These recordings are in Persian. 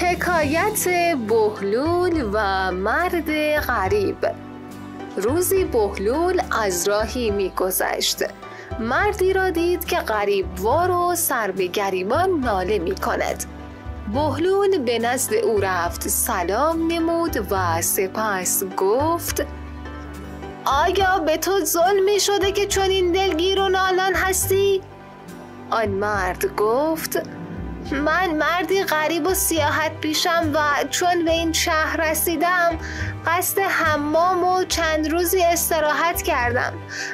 حکایت بهلول و مرد غریب. روزی بهلول از راهی می‌گذشت. مردی را دید که غریبوار و سر به گریبان ناله می‌کند. بهلول به نزد او رفت، سلام نمود و سپس گفت: آیا به تو ظلمی شده که چنین دلگیر و نالان هستی؟ آن مرد گفت: من مردی غریب و سیاحت پیشم و چون به این شهر رسیدم قصد حمام و چند روزی استراحت کردم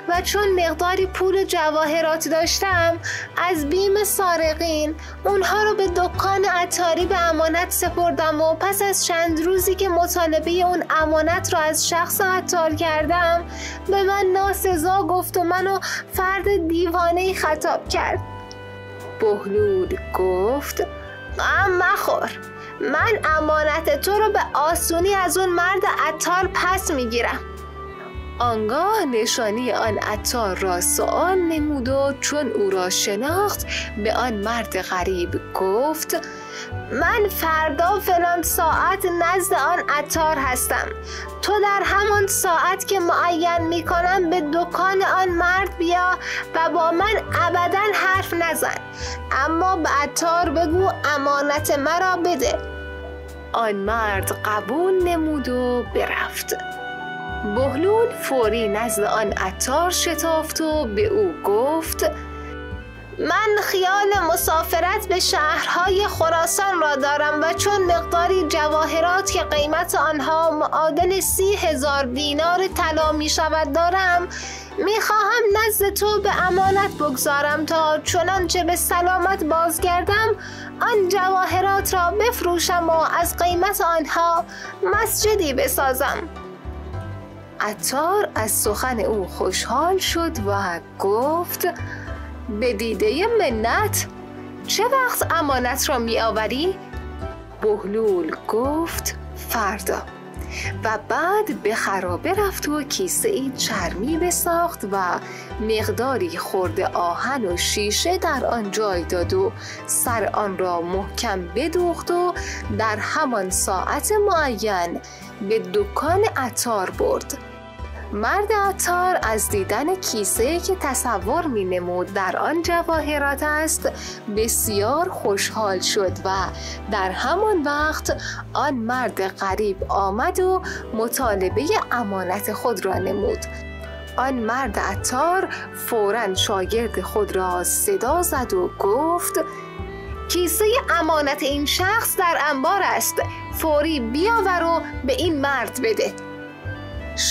و چون مقداری پول جواهرات داشتم از بیم سارقین اونها رو به دکان عطاری به امانت سپردم و پس از چند روزی که مطالبه اون امانت را از شخص عطار کردم به من ناسزا گفت و منو فرد دیوانه‌ای خطاب کرد. بهلول گفت: غم مخور، من امانت تو رو به آسونی از اون مرد عطار پس میگیرم. آنگاه نشانی آن عطار را سؤال نمود و چون او را شناخت به آن مرد غریب گفت: من فردا فلان ساعت نزد آن عطار هستم. تو در همان ساعت که معین میکنم به دکان آن مرد بیا و با من ابدا حرف نزن، اما به عطار بگو امانت مرا بده. آن مرد قبول نمود و برفت. بهلول فوری نزد آن عطار شتافت و به او گفت: من خیال مسافرت به شهرهای خراسان را دارم و چون مقداری جواهرات که قیمت آنها معادل 30,000 دینار طلا می شود دارم، می خواهم نزد تو به امانت بگذارم تا چنانچه به سلامت بازگردم آن جواهرات را بفروشم و از قیمت آنها مسجدی بسازم. عطار از سخن او خوشحال شد و گفت: به دیده منت، چه وقت امانت را می آوری؟ بهلول گفت: فردا. و بعد به خرابه رفت و کیسه ای چرمی بساخت و مقداری خرده آهن و شیشه در آن جای داد و سر آن را محکم بدوخت و در همان ساعت معین به دکان عطار برد. مرد عطار از دیدن کیسه که تصور می نمود در آن جواهرات است بسیار خوشحال شد و در همان وقت آن مرد غریب آمد و مطالبه امانت خود را نمود. آن مرد عطار فوراً شاگرد خود را صدا زد و گفت: کیسه امانت این شخص در انبار است، فوری بیاور و به این مرد بده.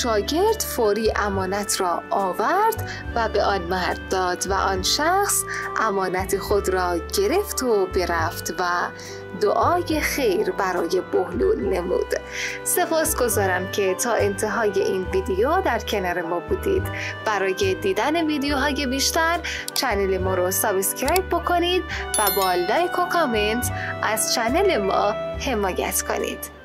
شاگرد فوری امانت را آورد و به آن مرد داد و آن شخص امانت خود را گرفت و برفت و دعای خیر برای بهلول نمود. سپاسگزارم که تا انتهای این ویدیو در کنار ما بودید. برای دیدن ویدیوهای بیشتر چنل ما رو سابسکرایب بکنید و با لایک و کامنت از چنل ما حمایت کنید.